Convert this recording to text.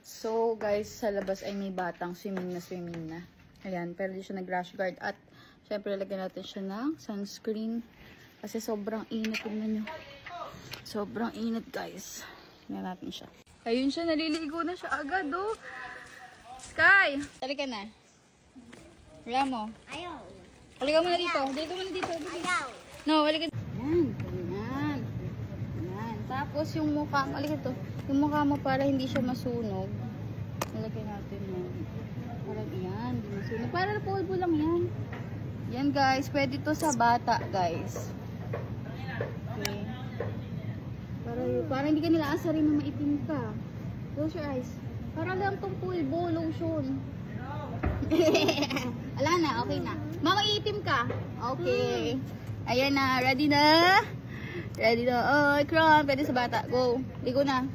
So, guys, sa labas ay may batang swimming na. Ayan, pero di siya nag-rash guard. At, syempre, lagyan natin siya ng sunscreen. Kasi sobrang init. Tingnan nyo. Sobrang init, guys. Tingnan natin siya. Ayun siya, naliligo na siya agad, oh. Sky! Talika na. Wala mo. Ayaw. Halika mo na dito. Halika mo na dito. Ayaw. No, halika. Yan. Tapos yung mukha mo, halika to. Yung mukha mo para hindi siya masunog. Nalagay natin yan. Parang yan, hindi masunog. Para polvo lang yan. Yan guys, pwede to sa bata guys. Okay. Para hindi ka nila asarin na maitim ka. Close your eyes. Para lang tong pulbo, lotion. Ala na, okay na. Mama, iitim ka. Okay. Ayan na, ready na. Ready na. Oh, Kron, pwede sa bata. Go. Ligo na.